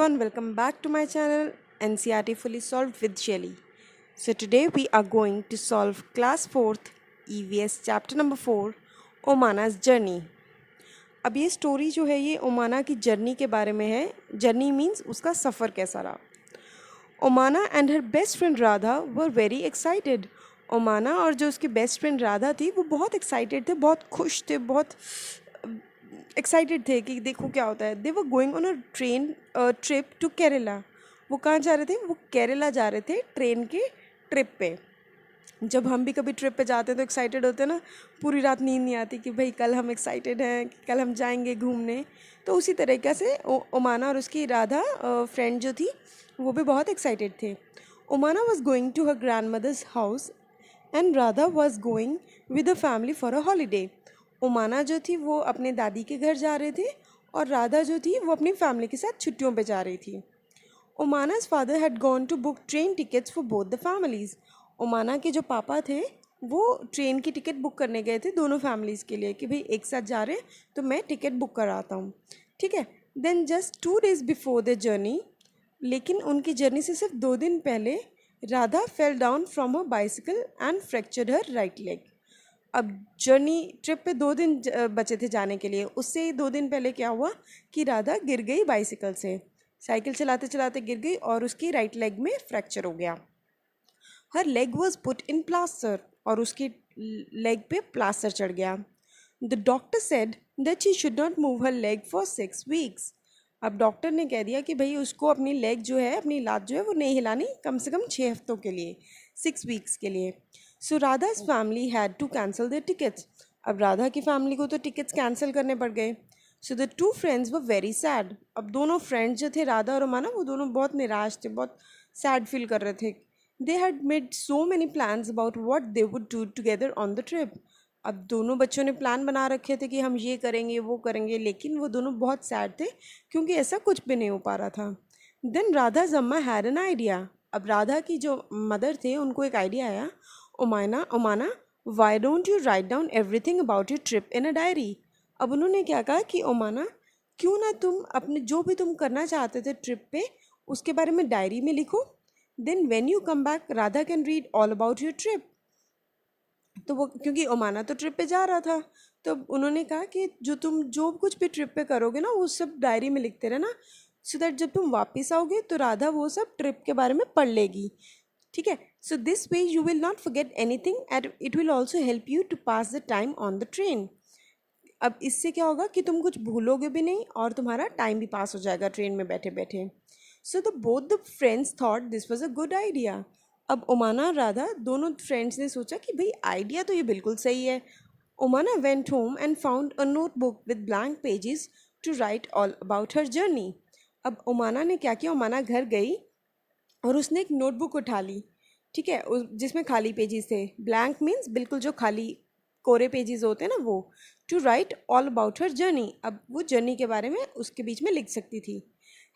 everyone, welcome back to my channel NCRT Fully Solved with Shelly. So today we are going to solve class 4th EVS chapter number 4 Omana's journey. अब ये story जो है ये ओमाना की journey के बारे में है। जर्नी मीन्स उसका सफ़र कैसा रहा। Omana and her best friend Radha were very excited. Omana और जो उसकी बेस्ट फ्रेंड राधा थी वो बहुत एक्साइटेड थे, बहुत खुश थे, बहुत एक्साइटेड थे कि देखो क्या होता है। They were going on a train trip to Kerala. वो कहाँ जा रहे थे? वो केरला जा रहे थे ट्रेन के ट्रिप पे। जब हम भी कभी ट्रिप पे जाते हैं तो एक्साइटेड होते हैं ना, पूरी रात नींद नहीं आती कि भाई कल हम एक्साइटेड हैं, कल हम जाएंगे घूमने। तो उसी तरीक़े से ओमाना और उसकी राधा फ्रेंड जो थी वो भी बहुत एक्साइटेड थे। Omana was going to her grandmother's house and Radha was going with a family for a holiday. Omana जो थी वो अपने दादी के घर जा रहे थे और राधा जो थी वो अपनी फैमिली के साथ छुट्टियों पे जा रही थी। ओमाना's father had gone to book train tickets for both the families. ओमाना के जो पापा थे वो ट्रेन की टिकट बुक करने गए थे दोनों फैमिलीज़ के लिए कि भाई एक साथ जा रहे हैं तो मैं टिकट बुक कराता हूँ, ठीक है। Then just 2 days before the journey, लेकिन उनकी जर्नी से सिर्फ 2 दिन पहले Radha fell down from a bicycle and fractured her right leg. अब जर्नी ट्रिप पे 2 दिन बचे थे जाने के लिए। उससे 2 दिन पहले क्या हुआ कि राधा गिर गई बाइसिकल से। साइकिल चलाते चलाते गिर गई और उसकी राइट लेग में फ्रैक्चर हो गया। हर leg was put in plaster, और उसकी लेग पे प्लास्टर चढ़ गया। The doctor said that she should not move her leg for 6 weeks। अब डॉक्टर ने कह दिया कि भाई उसको अपनी लेग जो है, अपनी लात जो है वो नहीं हिलानी, कम से कम 6 हफ्तों के लिए, 6 weeks के लिए। So Radha's family had to cancel their tickets. अब राधा की फैमिली को तो टिकट्स कैंसिल करने पड़ गए। So the two friends were very sad. अब दोनों फ्रेंड्स जो थे राधा और ओमाना वो दोनों बहुत निराश थे, बहुत सैड फील कर रहे थे। They had made so many plans about what they would do together on the trip. अब दोनों बच्चों ने प्लान बना रखे थे कि हम ये करेंगे वो करेंगे, लेकिन वो दोनों बहुत सैड थे क्योंकि ऐसा कुछ भी नहीं हो पा रहा था। देन राधा अम्मा हैड एन आइडिया। अब राधा की जो मदर थे उनको एक आइडिया आया। Omana Omana why don't you write down everything about your trip in a diary. अब उन्होंने क्या कहा कि ओमाना क्यों ना तुम अपने जो भी तुम करना चाहते थे ट्रिप पे उसके बारे में डायरी में लिखो। Then when you come back Radha can read all about your trip. तो वो क्योंकि ओमाना तो ट्रिप पे जा रहा था, तो उन्होंने कहा कि जो कुछ भी ट्रिप पे करोगे ना वो सब डायरी में लिखते रहना, सो दैट जब तुम वापस आओगे तो राधा वो सब ट्रिप के बारे में पढ़ लेगी, ठीक है। So this way you will not forget anything and it will also help you to pass the time on the train. अब इससे क्या होगा कि तुम कुछ भूलोगे भी नहीं और तुम्हारा टाइम भी पास हो जाएगा ट्रेन में बैठे बैठे। So the both the friends thought this was a good idea. अब ओमाना और राधा दोनों फ्रेंड्स ने सोचा कि भाई आइडिया तो ये बिल्कुल सही है। Omana went home and found a notebook with blank pages to write all about her journey. अब ओमाना ने क्या किया, ओमाना घर गई और उसने एक नोटबुक उठा ली, ठीक है, जिसमें खाली पेजेस थे। ब्लैंक मीन्स बिल्कुल जो खाली कोरे पेजेस होते हैं ना वो। To write all about her journey, अब वो जर्नी के बारे में उसके बीच में लिख सकती थी।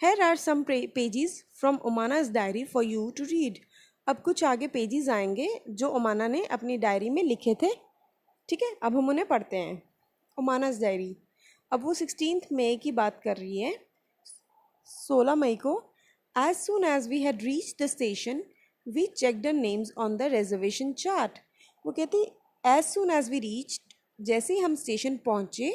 Here are some pages from Omana's diary for you to read. अब कुछ आगे पेजेस आएंगे जो ओमाना ने अपनी डायरी में लिखे थे, ठीक है। अब हम उन्हें पढ़ते हैं। ओमाना's डायरी। अब वो 16 मई की बात कर रही है, 16 मई को। As soon as we had reach the station we check the names on the reservation chart. वो कहती as soon as we reach, जैसे ही हम स्टेशन पहुँचे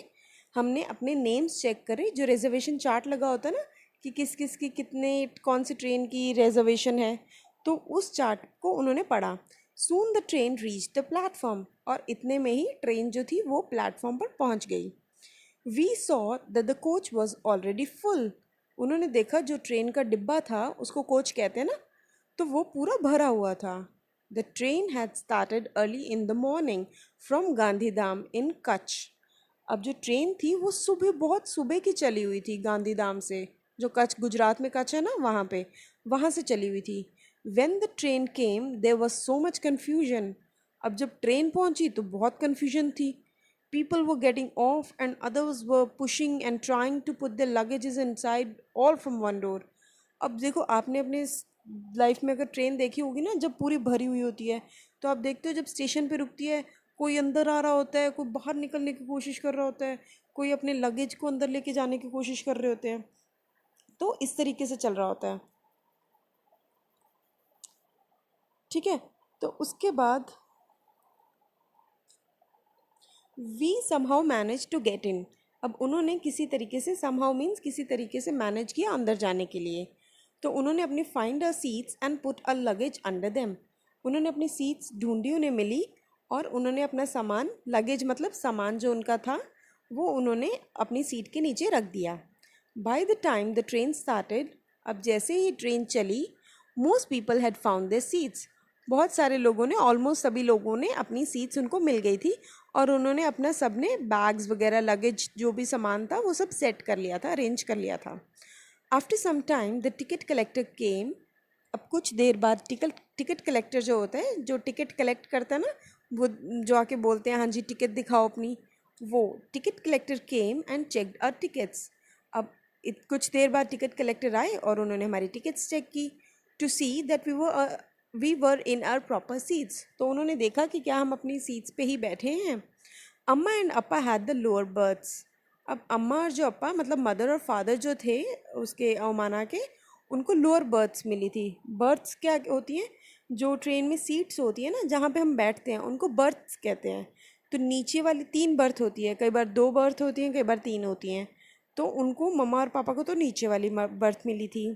हमने अपने नेम्स चेक करे। जो रिजर्वेशन चार्ट लगा होता है ना कि किस किस की कितने कौन सी ट्रेन की रिजर्वेशन है, तो उस चार्ट को उन्होंने पढ़ा। Soon the train reach the platform, और इतने में ही ट्रेन जो थी वो प्लेटफॉर्म पर पहुंच गई। We saw that the coach was already full. उन्होंने देखा जो ट्रेन का डिब्बा था उसको कोच कहते हैं ना, तो वो पूरा भरा हुआ था। The train had started early in the morning from Gandhidham in Kutch. अब जो ट्रेन थी वो सुबह, बहुत सुबह की चली हुई थी गांधीधाम से, जो कच्छ, गुजरात में कच्छ है ना, वहाँ से चली हुई थी। When the train came there was so much confusion. अब जब ट्रेन पहुंची तो बहुत कन्फ्यूजन थी। People were getting off and others were pushing and trying to put their luggages inside, all from one door. अब देखो, आपने अपने लाइफ में अगर ट्रेन देखी होगी ना जब पूरी भरी हुई होती है, तो आप देखते हो जब स्टेशन पे रुकती है कोई अंदर आ रहा होता है, कोई बाहर निकलने की कोशिश कर रहा होता है, कोई अपने लगेज को अंदर लेके जाने की कोशिश कर रहे होते हैं। तो इस तरीके से चल रहा होता है, ठीक है। तो उसके बाद we somehow manage to get in. अब उन्होंने किसी तरीके से, समहाउ मीन्स किसी तरीके से मैनेज किया अंदर जाने के लिए। तो उन्होंने अपनी find a seats and put a luggage under them. उन्होंने अपनी सीट्स ढूंढी, उन्हें मिली, और उन्होंने अपना सामान, लगेज मतलब सामान जो उनका था, वो उन्होंने अपनी सीट के नीचे रख दिया। By the time the train started, अब जैसे ही ट्रेन चली, most people had found there seats. बहुत सारे लोगों ने, ऑलमोस्ट सभी लोगों ने अपनी सीट्स उनको मिल गई थी, और उन्होंने अपना, सब ने बैग्स वगैरह, लगेज, जो भी सामान था वो सब सेट कर लिया था, अरेंज कर लिया था। After some time the ticket collector came. अब कुछ देर बाद टिकट कलेक्टर जो होता है, जो टिकट कलेक्ट करता है ना, वो जो आके बोलते हैं हाँ जी टिकट दिखाओ अपनी, वो ticket collector came and checked our tickets. अब कुछ देर बाद टिकट कलेक्टर आए और उन्होंने हमारी टिकट्स चेक की, to see that we were in our proper seats. तो उन्होंने देखा कि क्या हम अपनी सीट्स पे ही बैठे हैं। अम्मा एंड अपा हैड द लोअर बर्थ्स। अब अम्मा और जो अपा, मतलब मदर और फादर जो थे उसके, अवमाना के, उनको लोअर बर्थ्स मिली थी। बर्थ्स क्या होती हैं? जो ट्रेन में सीट्स होती है ना, जहाँ पे हम बैठते हैं, उनको बर्थ्स कहते हैं। तो नीचे वाली 3 बर्थ होती है, कई बार 2 बर्थ होती हैं, कई बार 3 होती हैं। तो उनको, मम्मा और पापा को तो नीचे वाली बर्थ मिली थी।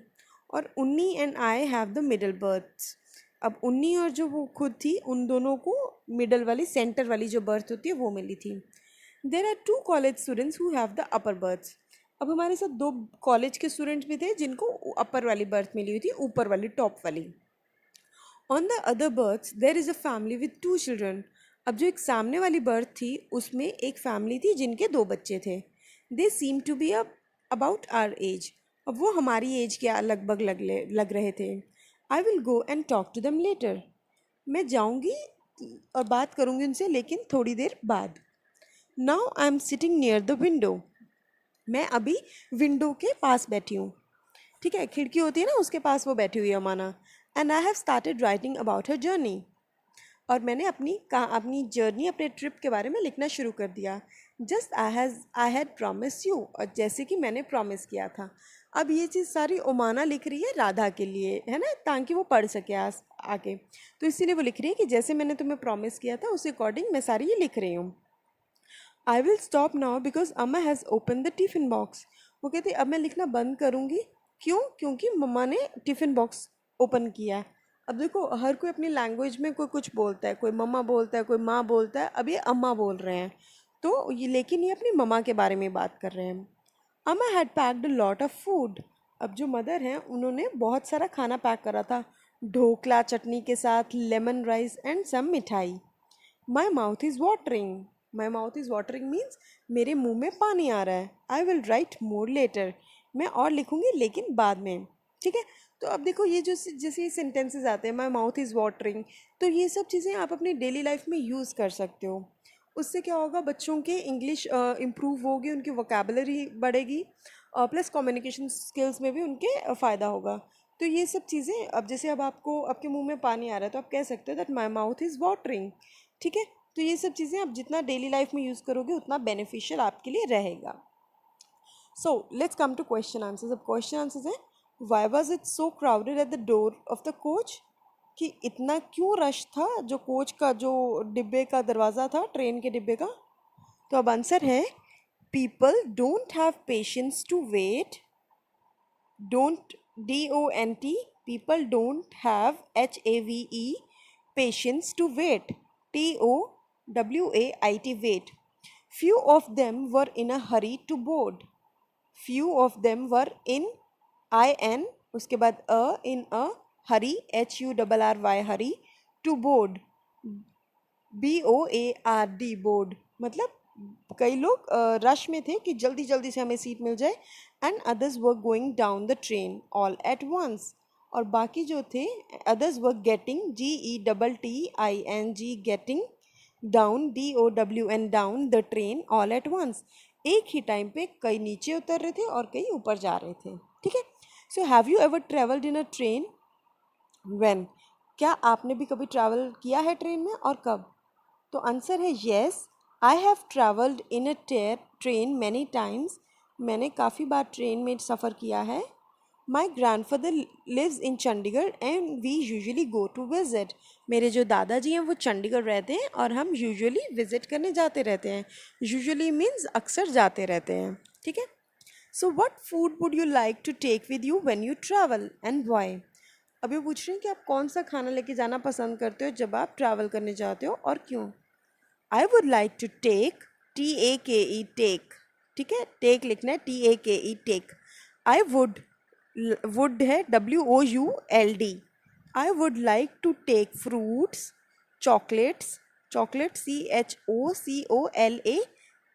और Unni and I have the middle berths. अब उन्नी और जो वो खुद थी, उन दोनों को मिडल वाली, सेंटर वाली जो बर्थ होती है वो मिली थी। There are 2 college students who have the upper berths. अब हमारे साथ 2 कॉलेज के स्टूडेंट्स भी थे जिनको अपर वाली बर्थ मिली हुई थी, ऊपर वाली, टॉप वाली। On the other berths there is a family with 2 children. अब जो एक सामने वाली बर्थ थी, उसमें एक फैमिली थी जिनके 2 बच्चे थे। They seem to be about our age. अब वो हमारी एज के लगभग लग रहे थे। I will go and talk to them later. मैं जाऊंगी और बात करूंगी उनसे, लेकिन थोड़ी देर बाद। Now I am sitting near the window. मैं अभी विंडो के पास बैठी हूँ, ठीक है, खिड़की होती है ना, उसके पास वो बैठी हुई है माना। And I have started writing about her journey. और मैंने अपनी जर्नी, अपने ट्रिप के बारे में लिखना शुरू कर दिया। Just I had promise you, और जैसे कि मैंने प्रॉमिस किया था। अब ये चीज़ सारी ओमाना लिख रही है राधा के लिए, है ना, ताकि वो पढ़ सके आके। तो इसीलिए वो लिख रही है कि जैसे मैंने तुम्हें प्रॉमिस किया था, उस अकॉर्डिंग मैं सारी ये लिख रही हूँ। I will stop now because amma has open the tiffin box. वो कहती अब मैं लिखना बंद करूँगी। क्यों? क्योंकि मम्मा ने टिफ़िन बॉक्स ओपन किया है। अब देखो, हर कोई अपनी लैंग्वेज में कोई कुछ बोलता है, कोई मम्मा बोलता है, कोई माँ बोलता है, अब ये अम्मा बोल रहे हैं। तो ये, लेकिन ये अपनी मम्मा के बारे में बात कर रहे हैं। अम्मा had packed a lot of food. अब जो मदर हैं, उन्होंने बहुत सारा खाना पैक करा था, ढोकला चटनी के साथ, lemon rice and some mithai. My mouth is watering. My mouth is watering means मेरे मुंह में पानी आ रहा है। I will write more later. मैं और लिखूंगी लेकिन बाद में, ठीक है। तो अब देखो, ये जो जैसे सेंटेंसेस आते हैं, माई माउथ इज़ वाटरिंग, तो ये सब चीज़ें आप अपनी डेली लाइफ में यूज़ कर सकते हो। उससे क्या होगा, बच्चों के इंग्लिश इम्प्रूव होगी, उनकी वोकेबलरी बढ़ेगी, प्लस कम्युनिकेशन स्किल्स में भी उनके फ़ायदा होगा। तो ये सब चीज़ें, अब जैसे अब आपको, आपके मुंह में पानी आ रहा है, तो आप कह सकते हो that my mouth is watering, ठीक है। तो ये सब चीज़ें आप जितना डेली लाइफ में यूज़ करोगे, उतना बेनिफिशियल आपके लिए रहेगा। So let's come to question answers. अब क्वेश्चन आंसर्स है, why was it so crowded at the door of the coach. कि इतना क्यों रश था जो कोच का, जो डिब्बे का दरवाज़ा था, ट्रेन के डिब्बे का। तो अब आंसर है, people don't have patience to wait. Don't, DONT, people don't have HAVE, patience to wait, TOWAIT, wait. Few of them were in a hurry to board. Few of them were in, IN, उसके बाद in a hurry, HURRY, hurry, to board, BOARD, board, मतलब कई लोग rush में थे कि जल्दी जल्दी से हमें सीट मिल जाए। And others were going down the train all at once. और बाकी जो थे, others were getting, GETTING, getting down, DOWN, down the train all at once. एक ही टाइम पे कई नीचे उतर रहे थे और कई ऊपर जा रहे थे, ठीक है। So have you ever travelled in a train? When, क्या आपने भी कभी ट्रैवल किया है ट्रेन में, और कब? तो आंसर है yes, I have travelled in a train many times. मैंने काफ़ी बार ट्रेन में सफ़र किया है। My grandfather lives in Chandigarh and we usually go to visit. मेरे जो दादाजी हैं वो चंडीगढ़ रहते हैं और हम यूजुअली विजिट करने जाते रहते हैं। यूजुअली मीन्स अक्सर जाते रहते हैं, ठीक है। So what food would you like to take with you when you travel and why. अभी पूछ रहे हैं कि आप कौन सा खाना लेके जाना पसंद करते हो जब आप ट्रैवल करने जाते हो और क्यों। I would like to take, TAKE take, ठीक है, टेक लिखना है, TAKE टेक। आई वुड है WOULD। I would like to take fruits, chocolates, chocolate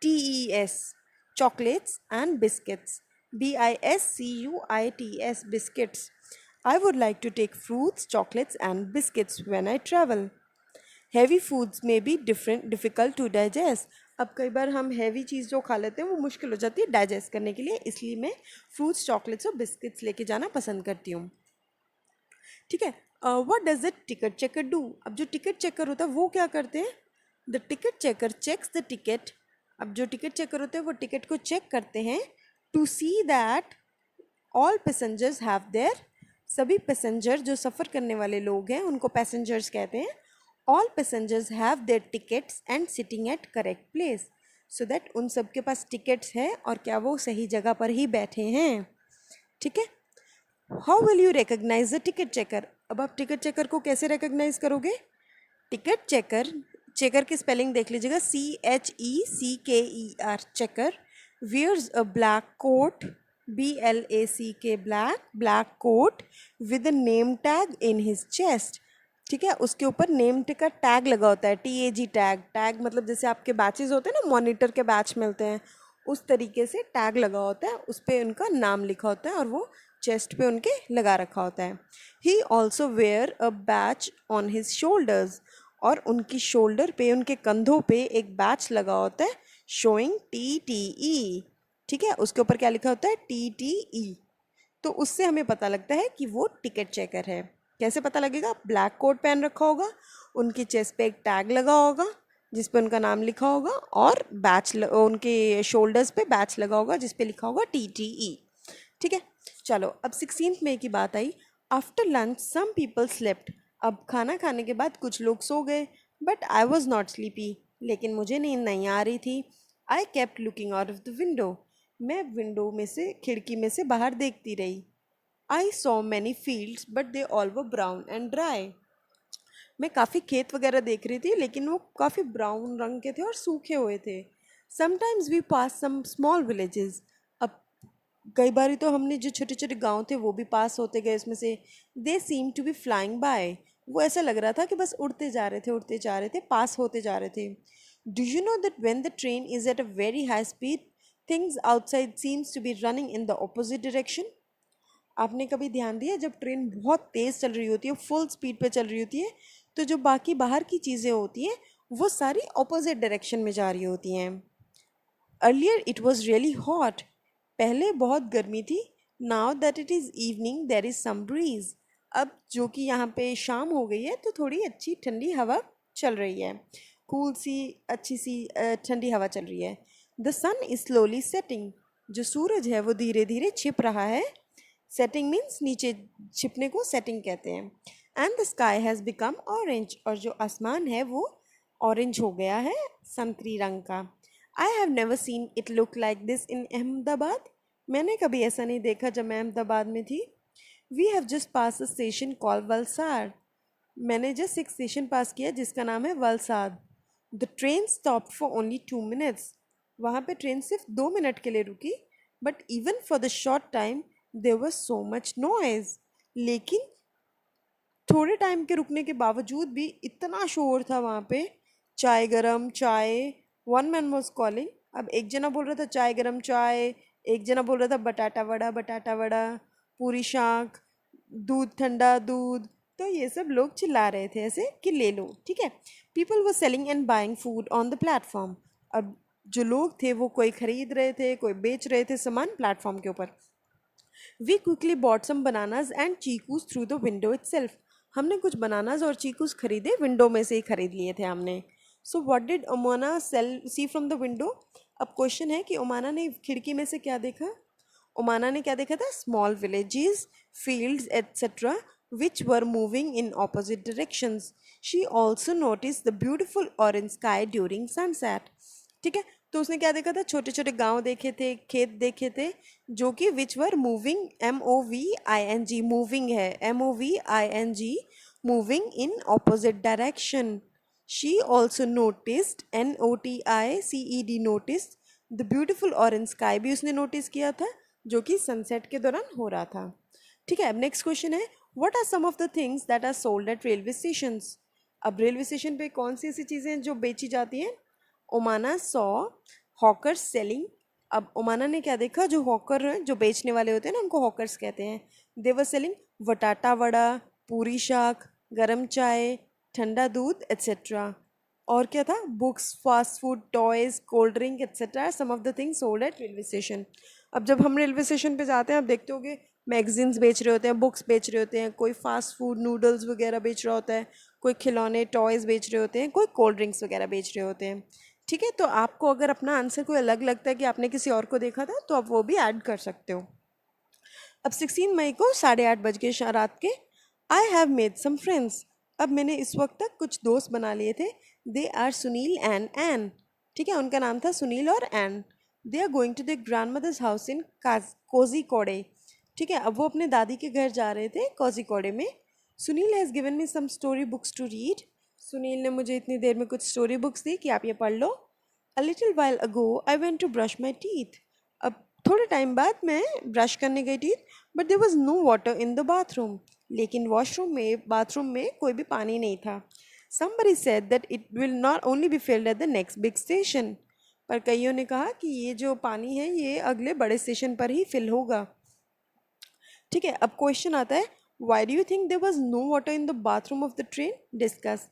CHOCOLATES, chocolates and biscuits, BISCUITS, biscuits. I would like to take fruits, chocolates and biscuits when I travel. Heavy foods में be difficult to digest. अब कई बार हम heavy चीज़ जो खा लेते हैं वो मुश्किल हो जाती है डाइजेस्ट करने के लिए, इसलिए मैं फ्रूट्स, चॉकलेट्स और बिस्किट्स लेके जाना पसंद करती हूँ, ठीक है। What does the ticket checker do. अब जो टिकट चेकर होता है वो क्या करते हैं। The ticket checker checks the ticket. अब जो टिकट चेकर होते हैं वो टिकट को चेक करते हैं to see that all passengers have there. सभी पैसेंजर जो सफ़र करने वाले लोग हैं उनको पैसेंजर्स कहते हैं। All passengers have there tickets and sitting at correct place, so that उन सब के पास टिकट्स हैं और क्या वो सही जगह पर ही बैठे हैं, ठीक है। How will you recognise the ticket checker. अब आप टिकट चेकर को कैसे रिकग्नाइज करोगे। टिकट चेकर, चेकर की स्पेलिंग देख लीजिएगा, CHECKER, checker. Wears a black coat, BLACK, black coat with a name tag in his chest, ठीक है। उसके ऊपर नेम का टैग लगा होता है, TAG टैग। टैग मतलब जैसे आपके बैचेस होते हैं ना, मॉनिटर के बैच मिलते हैं, उस तरीके से टैग लगा होता है, उस पर उनका नाम लिखा होता है और वो चेस्ट पे उनके लगा रखा होता है। He also wear a badge on his shoulders, और उनकी शोल्डर पे, उनके कंधों पे एक बैच लगा होता है शोइंग TTE, ठीक है। उसके ऊपर क्या लिखा होता है, TTE। तो उससे हमें पता लगता है कि वो टिकट चेकर है। कैसे पता लगेगा। ब्लैक कोट पहन रखा होगा, उनकी चेस्ट पे एक टैग लगा होगा जिस पे उनका नाम लिखा होगा, और उनके शोल्डर्स पे बैच लगा होगा जिस पे लिखा होगा TTE, ठीक है। चलो अब 16th मई की बात आई। After lunch some people slept. अब खाना खाने के बाद कुछ लोग सो गए, but I was not sleepy, लेकिन मुझे नींद नहीं आ रही थी। I kept looking out of the window. मैं विंडो में से, खिड़की में से बाहर देखती रही। I saw many fields but they all were brown and dry. मैं काफ़ी खेत वगैरह देख रही थी लेकिन वो काफ़ी ब्राउन रंग के थे और सूखे हुए थे। Sometimes we pass some small villages. अब कई बारी तो हमने जो छोटे छोटे गांव थे वो भी पास होते गए उसमें से। They seem to be flying by. वो ऐसा लग रहा था कि बस उड़ते जा रहे थे, उड़ते जा रहे थे, पास होते जा रहे थे। Do you know that when the train is at a very high speed things outside seems to be running in the opposite direction. आपने कभी ध्यान दिया जब ट्रेन बहुत तेज़ चल रही होती है, फुल स्पीड पे चल रही होती है, तो जो बाकी बाहर की चीज़ें होती हैं वो सारी ऑपोजिट डायरेक्शन में जा रही होती हैं। Earlier it was really hot. पहले बहुत गर्मी थी। Now that it is evening there is some breeze. अब जो कि यहाँ पे शाम हो गई है तो थोड़ी अच्छी ठंडी हवा चल रही है, कूल सी अच्छी सी ठंडी हवा चल रही है। The sun is slowly setting. जो सूरज है वो धीरे धीरे छिप रहा है। सेटिंग मीन्स नीचे छिपने को सेटिंग कहते हैं। And the sky has become orange. और जो आसमान है वो ऑरेंज हो गया है, संतरी रंग का। I have never seen it look like this in Ahmedabad. मैंने कभी ऐसा नहीं देखा जब मैं अहमदाबाद में थी। We have just pass a station call Valsad. मैंने जस्ट एक स्टेशन पास किया जिसका नाम है Valsad. The train stop for only 2 minutes. वहाँ पे ट्रेन सिर्फ 2 मिनट के लिए रुकी। But even for the short time there was so much noise. लेकिन थोड़े टाइम के रुकने के बावजूद भी इतना शोर था वहाँ पे। चाय गरम चाय, वन मैन वॉज कॉलिंग। अब एक जना बोल रहा था चाय गरम चाय, एक जना बोल रहा था बटाटा वड़ा, पूरी शाक, दूध ठंडा दूध। तो ये सब लोग चिल्ला रहे थे ऐसे कि ले लो, ठीक है। People were selling and buying food on the platform. अब जो लोग थे वो कोई खरीद रहे थे, कोई बेच रहे थे सामान प्लेटफॉर्म के ऊपर। We quickly bought some bananas and chikoos through the window itself. हमने कुछ बनानाज और चीकूज खरीदे, विंडो में से ही खरीद लिए थे हमने। So what did Omana sell see from the window. अब क्वेश्चन है कि ओमाना ने खिड़की में से क्या देखा। ओमाना ने क्या देखा था? Small villages, fields etcetera which were moving in opposite directions. She also noticed the beautiful orange sky during sunset. ठीक है, तो उसने क्या देखा था? छोटे छोटे गांव देखे थे, खेत देखे थे, जो कि विच वर मूविंग, MOVING, मूविंग है, MOVING, moving in opposite direction. She also noticed, NOTICED, noticed the beautiful orange sky भी उसने नोटिस किया था, जो कि सनसेट के दौरान हो रहा था. ठीक है, अब नेक्स्ट क्वेश्चन है, what are some of the things that are sold at railway stations. अब रेलवे स्टेशन पे कौन सी ऐसी चीज़ें हैं जो बेची जाती हैं? ओमाना सॉ हॉकर्स सेलिंग. अब ओमाना ने क्या देखा? जो हॉकर हैं, जो बेचने वाले होते हैं ना, उनको हॉकर्स कहते हैं. दे वर सेलिंग वटाटा वड़ा, पूरी शाक, गरम चाय, ठंडा दूध एट्सेट्रा. और क्या था? Books, fast food, toys, cold drink etcetera, some of the things sold at railway station. अब जब हम रेलवे स्टेशन पे जाते हैं, आप देखते होगे मैगजीन्स बेच रहे होते हैं, बुक्स बेच रहे होते हैं, कोई फास्ट फूड, नूडल्स वगैरह बेच रहा होता है, कोई खिलौने, टॉयज़ बेच रहे होते हैं, कोई कोल्ड ड्रिंक्स वगैरह बेच रहे होते हैं. ठीक है, तो आपको अगर अपना आंसर कोई अलग लगता है कि आपने किसी और को देखा था, तो आप वो भी ऐड कर सकते हो. अब 16 मई को 8:30 बजे रात के, I have made some friends. अब मैंने इस वक्त तक कुछ दोस्त बना लिए थे. They are Sunil and Ann. ठीक है, उनका नाम था सुनील और Ann. They are going to the grandmother's house in Kozhikode. ठीक है, अब वो अपने दादी के घर जा रहे थे कोझिकोडे में. Sunil has given me some story books to read. Sunil ने मुझे इतनी देर में कुछ स्टोरी बुक्स दी कि आप ये पढ़ लो. A little while ago I went to brush my teeth. अब थोड़े टाइम बाद मैं ब्रश करने गई थी, but there was no water in the bathroom. लेकिन बाथरूम में कोई भी पानी नहीं था. Somebody said that it will not only be filled at the next big station. पर कईयों ने कहा कि ये जो पानी है ये अगले बड़े स्टेशन पर ही फिल होगा. ठीक है, अब क्वेश्चन आता है, why do you think there was no water in the bathroom of the train. Discuss.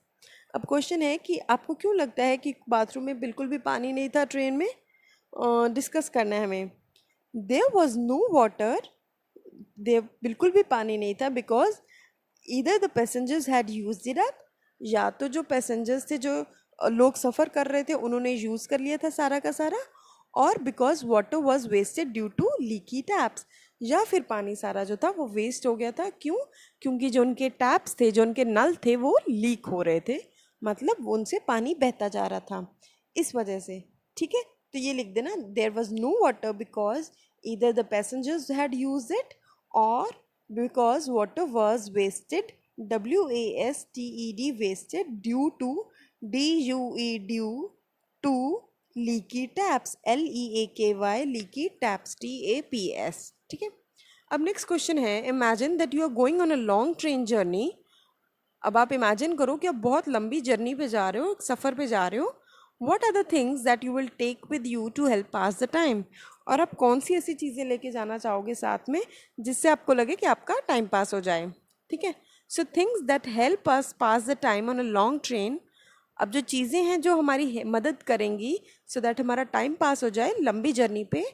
अब क्वेश्चन है कि आपको क्यों लगता है कि बाथरूम में बिल्कुल भी पानी नहीं था ट्रेन में. डिस्कस करना है हमें. There was no water, there बिल्कुल भी पानी नहीं था, because either the passengers had use it up, या तो जो पैसेंजर्स थे, जो लोग सफ़र कर रहे थे, उन्होंने यूज़ कर लिया था सारा का सारा, और because water was wasted due to leaky taps, या फिर पानी सारा जो था वो वेस्ट हो गया था. क्यों? क्योंकि जो उनके टैप्स थे, जो उनके नल थे, वो लीक हो रहे थे, मतलब उनसे पानी बहता जा रहा था, इस वजह से. ठीक है, तो ये लिख देना, there was no water because either the passengers had use it, और because water was wasted, WASTED, wasted, due to, DUE, due to leaky taps, LEAKY, leaky taps, TAPS. ठीक है, अब नेक्स्ट क्वेश्चन है, imagine that you are going on a long train journey. अब आप imagine करो कि आप बहुत लंबी जर्नी पे जा रहे हो, सफ़र पे जा रहे हो. What are the things that you will take with you to help pass the time. और आप कौन सी ऐसी चीज़ें लेके जाना चाहोगे साथ में जिससे आपको लगे कि आपका टाइम पास हो जाए. ठीक है, so things that help us pass the time on a long train. अब जो चीज़ें हैं जो हमारी मदद करेंगी सो दैट हमारा टाइम पास हो जाए लंबी जर्नी पे,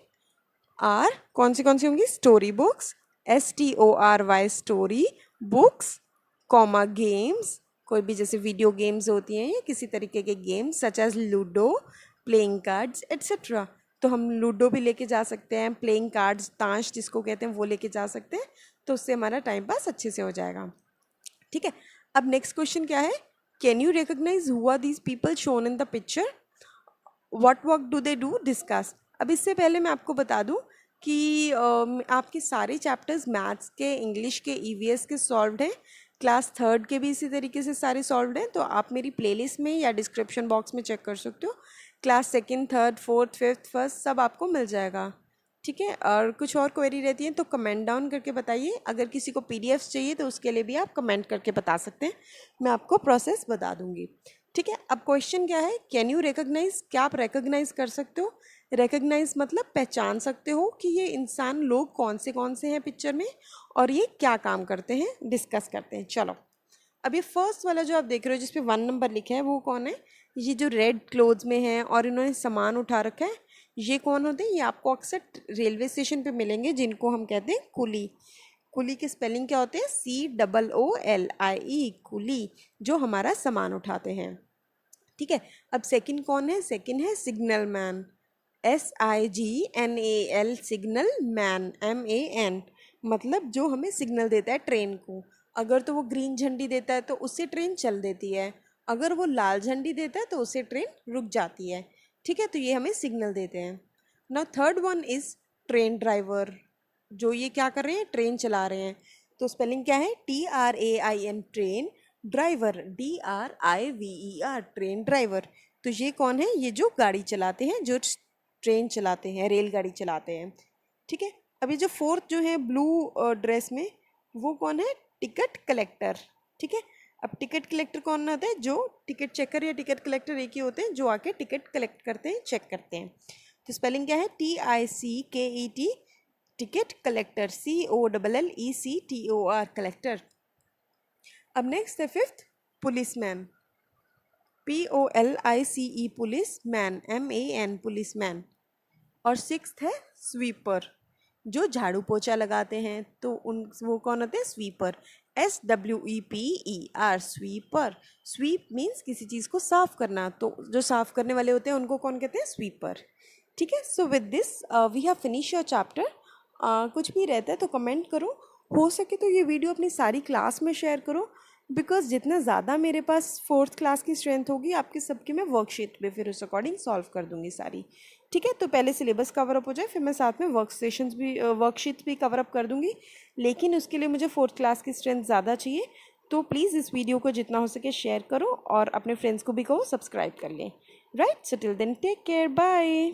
आर कौन सी होंगी? Story books, STORY, story books, comma games, कोई भी जैसे वीडियो गेम्स होती हैं या किसी तरीके के games such as ludo, playing cards etcetera. तो हम लूडो भी लेके जा सकते हैं, प्लेइंग कार्ड्स, ताश जिसको कहते हैं, वो लेके जा सकते हैं, तो उससे हमारा टाइम पास अच्छे से हो जाएगा. ठीक है, अब नेक्स्ट क्वेश्चन क्या है, can you recognise who are these people shown in the picture. What work do they do. Discuss. अब इससे पहले मैं आपको बता दूं कि आपके सारे चैप्टर्स मैथ्स के, इंग्लिश के, EVS के सॉल्व्ड हैं. क्लास थर्ड के भी इसी तरीके से सारे सॉल्व्ड हैं, तो आप मेरी प्लेलिस्ट में या डिस्क्रिप्शन बॉक्स में चेक कर सकते हो. Class second, third, fourth, fifth, first सब आपको मिल जाएगा. ठीक है, और कुछ और क्वेरी रहती है तो कमेंट डाउन करके बताइए. अगर किसी को PDFs चाहिए तो उसके लिए भी आप कमेंट करके बता सकते हैं, मैं आपको प्रोसेस बता दूंगी. ठीक है, अब क्वेश्चन क्या है, कैन यू रिकॉग्नाइज. क्या आप रिकॉग्नाइज कर सकते हो? रिकॉग्नाइज मतलब पहचान सकते हो कि ये इंसान, लोग कौन से हैं पिक्चर में और ये क्या काम करते हैं. डिस्कस करते हैं. चलो, अब ये फर्स्ट वाला जो आप देख रहे हो जिस पे 1 नंबर लिखा है, वो कौन है? ये जो रेड क्लोथ्स में है और इन्होंने सामान उठा रखा है, ये कौन होते हैं? ये आपको अक्सर रेलवे स्टेशन पे मिलेंगे, जिनको हम कहते हैं कुली. कुली के स्पेलिंग क्या होते हैं? COOLIE, कुली, जो हमारा सामान उठाते हैं. ठीक है, अब सेकंड कौन है? सेकंड है signal man. SIGNAL signal man MAN, मतलब जो हमें सिग्नल देता है ट्रेन को। अगर तो वो ग्रीन झंडी देता है तो उससे ट्रेन चल देती है, अगर वो लाल झंडी देता है तो उससे ट्रेन रुक जाती है। ठीक है, तो ये हमें सिग्नल देते हैं। Now third one is train driver, जो ये क्या कर रहे हैं, ट्रेन चला रहे हैं। तो स्पेलिंग क्या है, TRAIN train, driver DRIVER train driver. तो ये कौन है, ये जो गाड़ी चलाते हैं, जो ट्रेन चलाते हैं, रेलगाड़ी चलाते हैं। ठीक है, अभी जो फोर्थ जो है ब्लू ड्रेस में, वो कौन है, टिकट कलेक्टर। ठीक है, अब टिकट कलेक्टर कौन होता है, जो टिकट चेकर या टिकट कलेक्टर एक ही होते हैं, जो आके टिकट कलेक्ट करते हैं, चेक करते हैं। तो स्पेलिंग क्या है, TICKET ticket collector, COLLECTOR collector. अब नेक्स्ट है fifth, policeman, POLICE police man, MAN police man. और सिक्स्थ है स्वीपर, जो झाड़ू पोछा लगाते हैं, तो वो कौन होते हैं, sweeper, SWEPER sweeper. Sweep means किसी चीज़ को साफ करना, तो जो साफ करने वाले होते हैं उनको कौन कहते हैं, स्वीपर। ठीक है, so with this we have finish your chapter. कुछ भी रहता है तो कमेंट करो, हो सके तो ये वीडियो अपनी सारी क्लास में शेयर करो, बिकॉज जितना ज़्यादा मेरे पास फोर्थ क्लास की स्ट्रेंथ होगी, आपके सबके मैं वर्कशीट पे फिर उस अकॉर्डिंग सॉल्व कर दूंगी सारी। ठीक है, तो पहले सिलेबस कवर अप हो जाए, फिर मैं साथ में वर्क सेशंस भी वर्कशीट्स भी कवर अप कर दूंगी, लेकिन उसके लिए मुझे फोर्थ क्लास की स्ट्रेंथ ज़्यादा चाहिए। तो प्लीज़ इस वीडियो को जितना हो सके शेयर करो, और अपने फ्रेंड्स को भी कहो सब्सक्राइब कर लें। Right, so till then take care, bye.